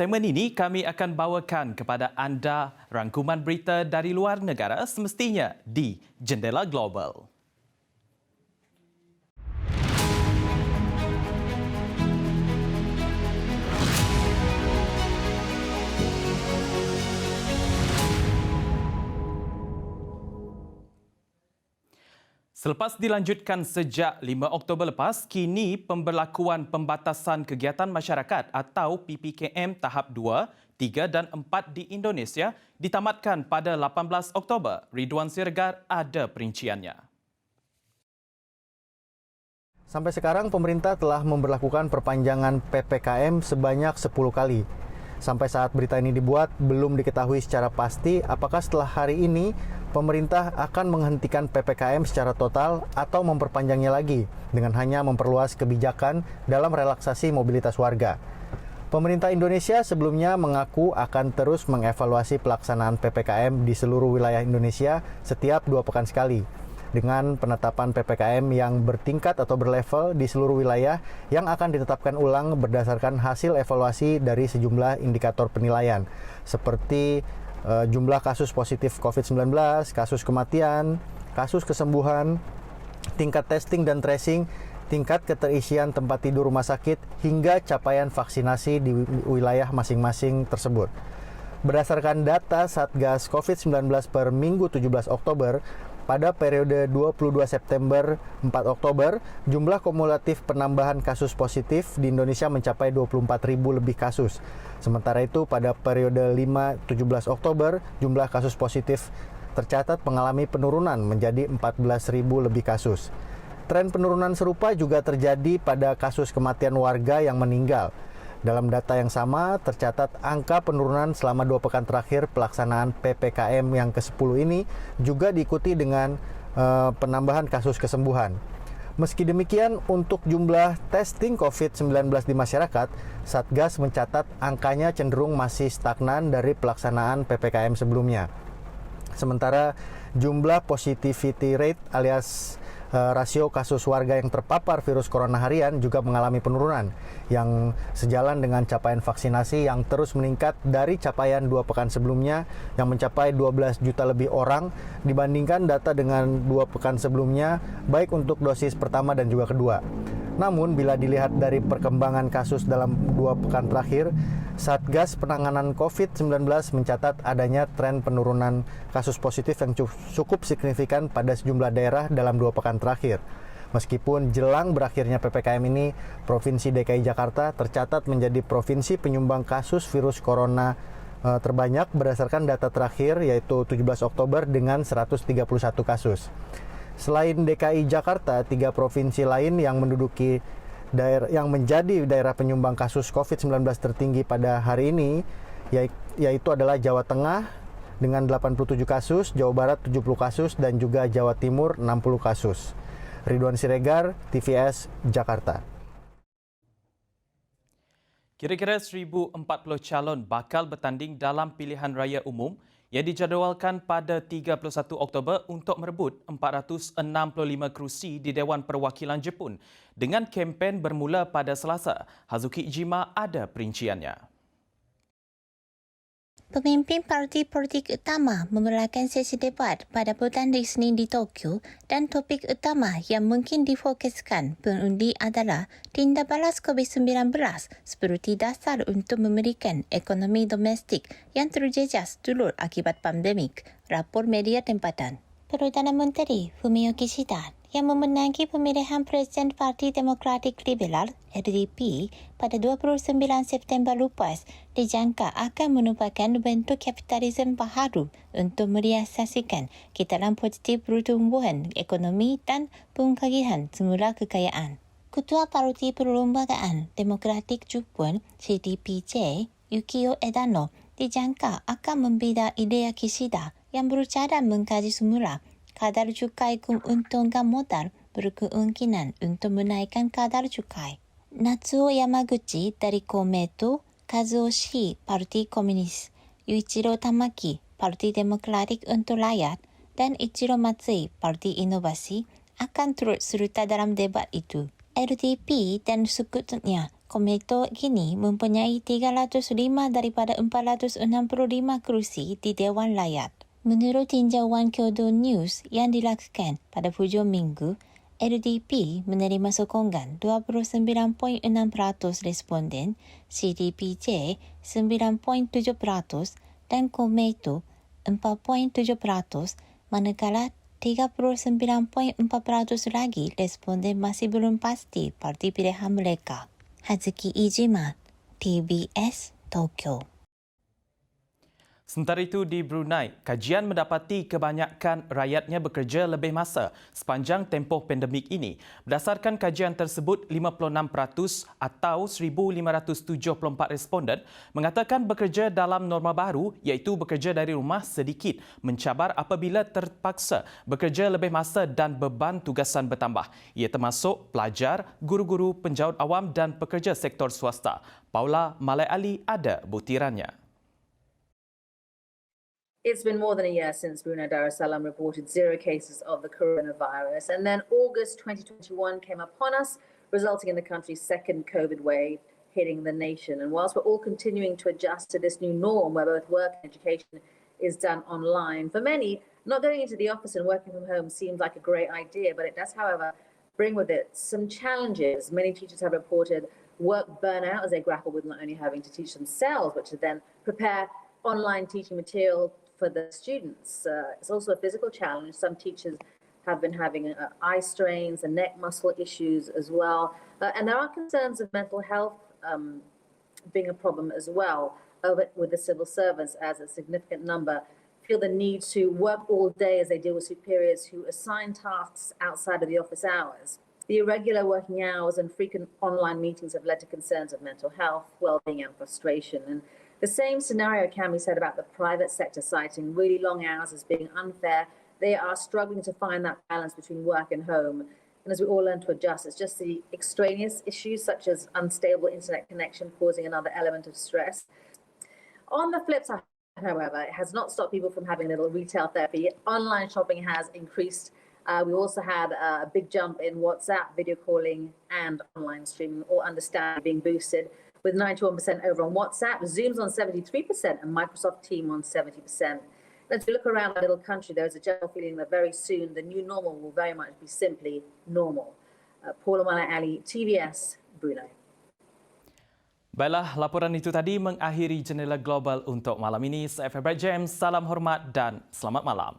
Segmen ini kami akan bawakan kepada anda rangkuman berita dari luar negara semestinya di Jendela Global. Selepas dilanjutkan sejak 5 Oktober lepas, kini pemberlakuan pembatasan kegiatan masyarakat atau PPKM tahap 2, 3 dan 4 di Indonesia ditamatkan pada 18 Oktober. Ridwan Siregar ada perinciannya. Sampai sekarang pemerintah telah memberlakukan perpanjangan PPKM sebanyak 10 kali. Sampai saat berita ini dibuat, belum diketahui secara pasti apakah setelah hari ini pemerintah akan menghentikan PPKM secara total atau memperpanjangnya lagi dengan hanya memperluas kebijakan dalam relaksasi mobilitas warga. Pemerintah Indonesia sebelumnya mengaku akan terus mengevaluasi pelaksanaan PPKM di seluruh wilayah Indonesia setiap 2 pekan sekali, dengan penetapan PPKM yang bertingkat atau berlevel di seluruh wilayah yang akan ditetapkan ulang berdasarkan hasil evaluasi dari sejumlah indikator penilaian, seperti jumlah kasus positif COVID-19, kasus kematian, kasus kesembuhan, tingkat testing dan tracing, tingkat keterisian tempat tidur rumah sakit, hingga capaian vaksinasi di wilayah masing-masing tersebut. Berdasarkan data Satgas COVID-19 per Minggu 17 Oktober, pada periode 22 September 4 Oktober, jumlah kumulatif penambahan kasus positif di Indonesia mencapai 24.000 lebih kasus. Sementara itu, pada periode 5-17 Oktober, jumlah kasus positif tercatat mengalami penurunan menjadi 14.000 lebih kasus. Tren penurunan serupa juga terjadi pada kasus kematian warga yang meninggal. Dalam data yang sama, tercatat angka penurunan selama 2 pekan terakhir pelaksanaan PPKM yang ke-10 ini juga diikuti dengan penambahan kasus kesembuhan. Meski demikian, untuk jumlah testing COVID-19 di masyarakat, Satgas mencatat angkanya cenderung masih stagnan dari pelaksanaan PPKM sebelumnya. Sementara jumlah positivity rate alias rasio kasus warga yang terpapar virus corona harian juga mengalami penurunan yang sejalan dengan capaian vaksinasi yang terus meningkat dari capaian 2 pekan sebelumnya yang mencapai 12 juta lebih orang dibandingkan data dengan 2 pekan sebelumnya, baik untuk dosis pertama dan juga kedua. Namun bila dilihat dari perkembangan kasus dalam 2 pekan terakhir, Satgas Penanganan COVID-19 mencatat adanya tren penurunan kasus positif yang cukup signifikan pada sejumlah daerah dalam 2 pekan terakhir. Meskipun jelang berakhirnya PPKM ini, Provinsi DKI Jakarta tercatat menjadi provinsi penyumbang kasus virus corona terbanyak berdasarkan data terakhir, yaitu 17 Oktober dengan 131 kasus. Selain DKI Jakarta, 3 provinsi lain yang menduduki yang menjadi daerah penyumbang kasus COVID-19 tertinggi pada hari ini yaitu adalah Jawa Tengah dengan 87 kasus, Jawa Barat 70 kasus, dan juga Jawa Timur 60 kasus. Ridwan Siregar, TVS, Jakarta. Kira-kira 1,040 calon bakal bertanding dalam pilihan raya umum yang dijadualkan pada 31 Oktober untuk merebut 465 kerusi di Dewan Perwakilan Jepun dengan kempen bermula pada Selasa. Hazuki Ijima ada perinciannya. Pemimpin parti politik utama memulakan sesi debat pada petang Isnin di Tokyo dan topik utama yang mungkin difokuskan pengundi adalah tindak balas COVID-19 seperti dasar untuk memberikan ekonomi domestik yang terjejas dulur akibat pandemik, rapor media tempatan. Perdana Menteri Fumio Kishida yang memenangi pemilihan Presiden Parti Demokratik Liberal (LDP) pada 29 September lepas dijangka akan merupakan bentuk kapitalisme baharu untuk merealisasikan kitaran positif pertumbuhan ekonomi dan pengkagihan semula kekayaan. Ketua Parti Perlembagaan Demokratik Jepun (CDPJ) Yukio Edano dijangka akan membina idea Kishida yang berusaha mengkaji semula kadar cukai keuntungan modal berkemungkinan untuk menaikkan kadar cukai. Natsuo Yamaguchi dari Komeito, Kazuo Shii Parti Komunis, Yuichiro Tamaki Parti Demokratik untuk Rakyat, dan Ichiro Matsui Parti Inovasi akan turut serta dalam debat itu. LDP dan sekutunya Kometo kini mempunyai 305 daripada 465 kerusi di Dewan Rakyat. Menurut tinjauan Kyodo News yang dilakukan pada hujung minggu, LDP menerima sokongan 29.6% responden, CDPJ 9.7% dan Kometo 4.7%, manakala 39.4% lagi responden masih belum pasti parti pilihan mereka. Hazuki Iijima, TBS, Tokyo. Sementara itu di Brunei, kajian mendapati kebanyakan rakyatnya bekerja lebih masa sepanjang tempoh pandemik ini. Berdasarkan kajian tersebut, 56% atau 1,574 responden mengatakan bekerja dalam norma baru iaitu bekerja dari rumah sedikit mencabar apabila terpaksa bekerja lebih masa dan beban tugasan bertambah. Ia termasuk pelajar, guru-guru, penjawat awam dan pekerja sektor swasta. Paula Malai Ali ada butirannya. It's been more than a year since Brunei Darussalam reported 0 cases of the coronavirus. And then August 2021 came upon us, resulting in the country's second COVID wave hitting the nation. And whilst we're all continuing to adjust to this new norm where both work and education is done online, for many, not going into the office and working from home seems like a great idea, but it does, however, bring with it some challenges. Many teachers have reported work burnout as they grapple with not only having to teach themselves, but to then prepare online teaching material for the students. It's also a physical challenge. Some teachers have been having eye strains and neck muscle issues as well. And there are concerns of mental health being a problem as well with the civil servants, as a significant number feel the need to work all day as they deal with superiors who assign tasks outside of the office hours. The irregular working hours and frequent online meetings have led to concerns of mental health, well-being and frustration. And the same scenario can be said about the private sector, citing really long hours as being unfair. They are struggling to find that balance between work and home. And as we all learn to adjust, it's just the extraneous issues such as unstable internet connection causing another element of stress. On the flip side, however, it has not stopped people from having a little retail therapy. Online shopping has increased. We also had a big jump in WhatsApp, video calling and online streaming, all understandably being boosted, with 91% over on WhatsApp, Zoom's on 73% and Microsoft Teams on 70%. As we look around our little country, there is a general feeling that very soon the new normal will very much be simply normal. Paula Malai Ali, TVS, Brunei. Baiklah, laporan itu tadi mengakhiri Jendela Global untuk malam ini. Saya Februari James, salam hormat dan selamat malam.